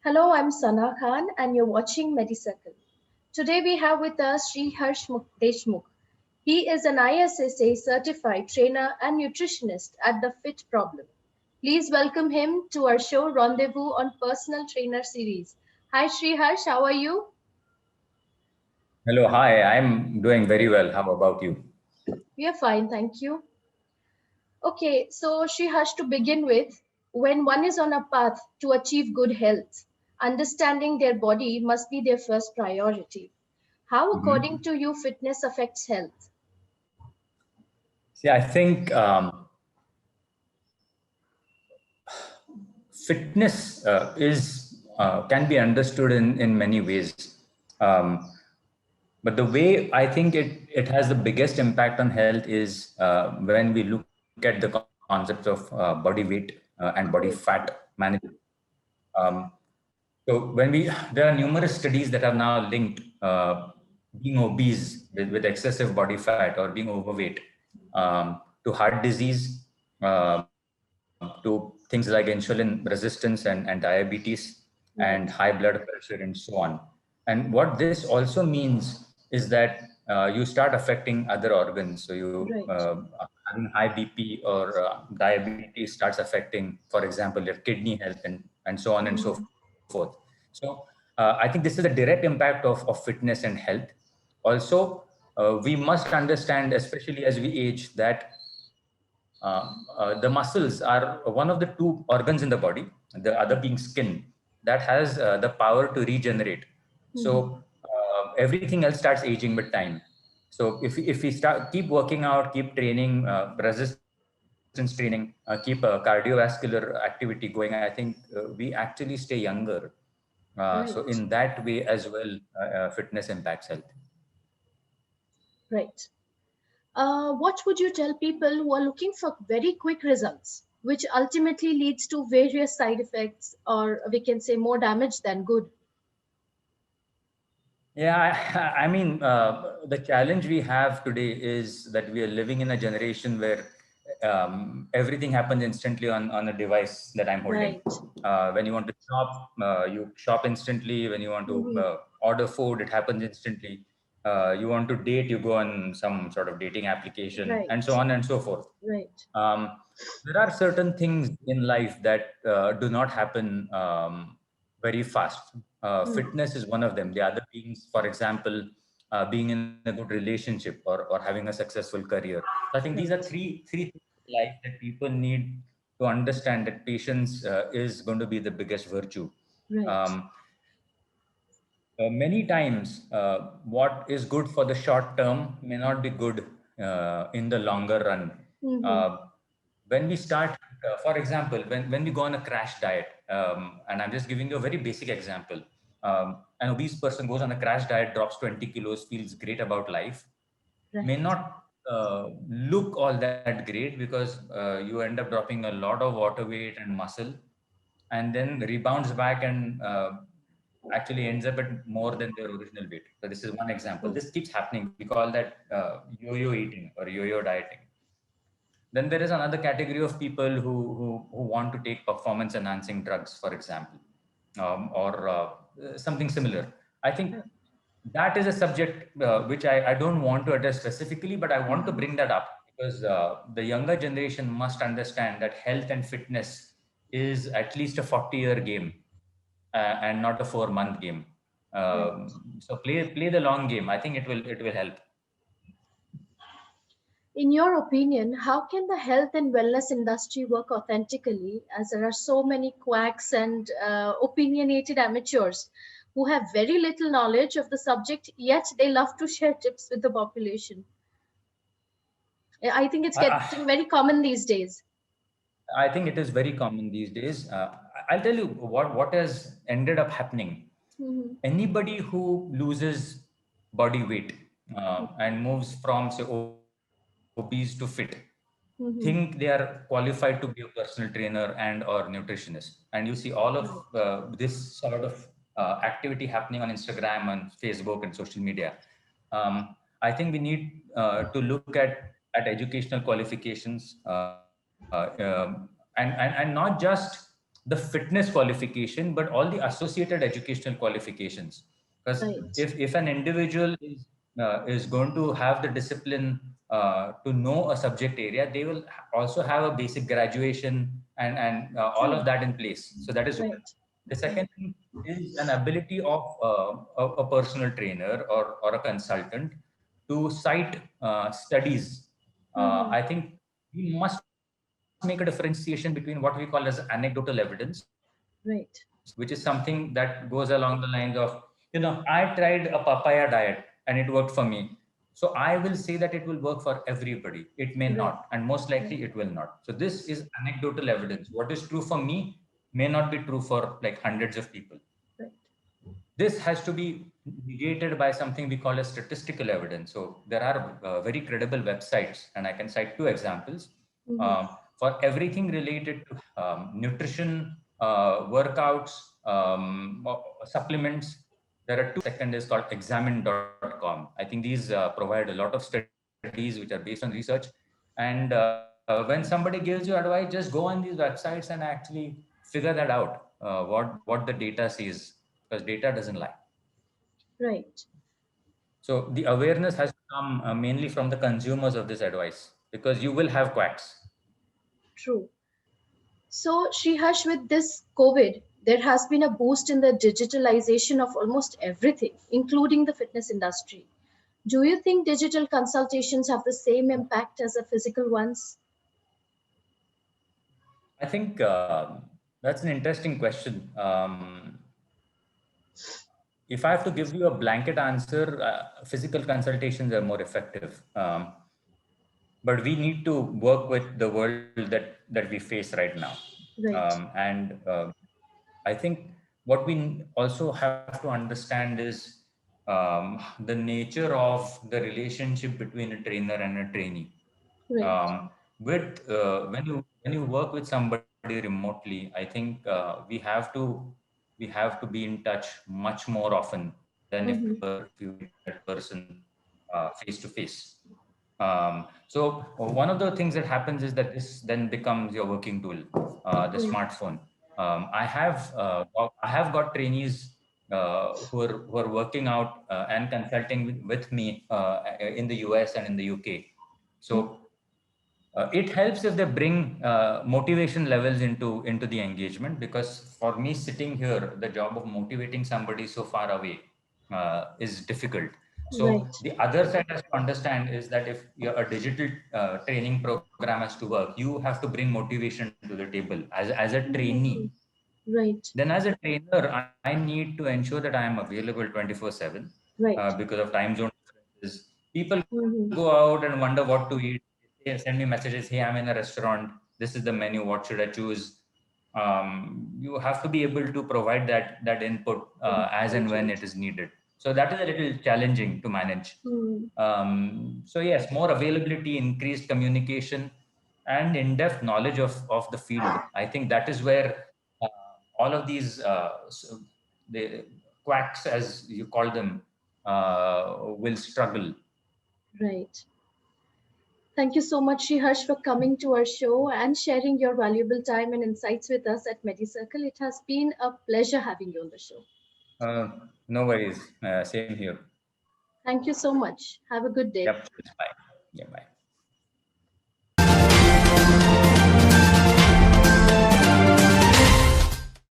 Hello, I'm Sana Khan and you're watching MediCircle. Today we have with us Sri Deshmukh. He is an ISSA certified trainer and nutritionist at the Fit Problem. Please welcome him to our show Rendezvous on Personal Trainer series. Hi Sri Harsh, how are you? Hello, hi. I'm doing very well. How about you? We are fine, thank you. Okay, so Sri Harsh, to begin with, when one is on a path to achieve good health, understanding their body must be their first priority. How, according Mhm. to you, fitness affects health? See, I think fitness is can be understood in many ways. Um, but the way I think it has the biggest impact on health is when we look at the concept of body weight and body fat Right. management. Um, so there are numerous studies that have now linked being obese with excessive body fat or being overweight to heart disease, to things like insulin resistance and diabetes and high Right. blood pressure and so on. And what this also means is that you start affecting other organs. So you Right. having high BP or diabetes starts affecting, for example, your kidney health and so on and so Mhm. forth. So I think this is a direct impact of fitness and health. Also, we must understand, especially as we age, that the muscles are one of the two organs in the body, the other being skin, that has the power to regenerate. Mhm. So everything else starts aging with time. So if we start keep working out, keep training, resistance training, keep cardiovascular activity going, I think we actually stay younger. So in Right. that way as well, fitness impacts health. Right. What would you tell people who are looking for very quick results, which ultimately leads to various side effects, or we can say more damage than good? Yeah, I mean, the challenge we have today is that we are living in a generation where everything happens instantly on a device that I'm holding. Right. When you want to shop, you shop instantly. When you want to Mhm. order food, it happens instantly. You want to date, you go on some sort of dating application, and so Right. on and so forth. Right. Um, there are certain things in life that do not happen very fast. Hmm. Fitness is one of them. The other beings, for example, being in a good relationship or having a successful career. So I think these are Right. three things in life that people need to understand that patience is going to be the biggest virtue. Right. Um, Many times, what is good for the short term may not be good in the longer run. Mhm. Uh, when we start, for example, when we go on a crash diet, and I'm just giving you a very basic example, an obese person goes on a crash diet, drops 20 kilos, feels great about life, may Right. not look all that great because you end up dropping a lot of water weight and muscle and then rebounds back and actually ends up at more than their original weight. So this is one example. True. This keeps happening. We call that yo-yo eating or yo-yo dieting. Then there is another category of people who want to take performance enhancing drugs, for example, or something similar. I think that is a subject which I don't want to address specifically, but I want to Mhm. bring that up because the younger generation must understand that health and fitness is at least a 40-year game and not a 4-month game. Right. So play the long game. I think it will help. In your opinion, how can the health and wellness industry work authentically as there are so many quacks and opinionated amateurs who have very little knowledge of the subject, yet they love to share tips with the population? I think it's I, getting very common these days. I think it is very common these days. I'll tell you what has ended up happening. Mhm. Anybody who loses body weight and moves from say obese to fit, think they are Mhm. qualified to be a personal trainer and or nutritionist. And you see all of Right. this sort of activity happening on Instagram and Facebook and social media. I think we need to look at educational qualifications and not just the the fitness qualification, but all the associated educational qualifications. Because if an individual is going to have the discipline to know a subject area, they will also have a basic graduation and all of that in place. So that is one. The second thing is an ability of a personal trainer or a consultant to cite studies. I think we must make a differentiation between what we call as anecdotal evidence, which is something that goes along the lines of, I tried a papaya diet and it worked for me. So I will say that it will work for everybody. It may not, and most likely it will not. So this is anecdotal evidence. What is true for me may not be true for like hundreds of people. This has to be negated by something we call as statistical evidence. So there are very credible websites, and I can cite two examples. For everything related to nutrition, workouts, supplements, there are two. Second is called examine.com. I think these provide a lot of studies which are based on research. And when somebody gives you advice, just go on these websites and actually figure that out, what the data says, because data doesn't lie. So the awareness has to come mainly from the consumers of this advice, because you will have quacks. True. So Sriharsh, with this COVID, there has been a boost in the digitalization of almost everything, including the fitness industry. Do you think digital consultations have the same impact as the physical ones? I think that's an interesting question. If I have to give you a blanket answer, physical consultations are more effective. But we need to work with the world that we face right now. And I think what we also have to understand is the nature of the relationship between a trainer and a trainee. When you work with somebody remotely, I think we have to be in touch much more often than if you meet that person face to face. So one of the things that happens is that this then becomes your working tool, the smartphone. I have got trainees who are working out and consulting with me in the US and in the UK. So it helps if they bring motivation levels into the engagement, because for me sitting here, the job of motivating somebody so far away is difficult. So the other side has to understand is that if a digital training program has to work, you have to bring motivation to the table as a trainee. Then as a trainer, I need to ensure that I am available 24/7 because of time zone differences. People go out and wonder what to eat. They send me messages, hey, I'm in a restaurant. This is the menu. What should I choose? You have to be able to provide that input as and when it is needed. So that is a little challenging to manage. So yes, more availability, increased communication, and in-depth knowledge of the field. I think that is where all of these the quacks, as you call them, will struggle. Thank you so much, Sriharsh, for coming to our show and sharing your valuable time and insights with us at MediCircle. It has been a pleasure having you on the show. No worries. Same here. Thank you so much. Have a good day. Yep. Bye. Yeah, bye.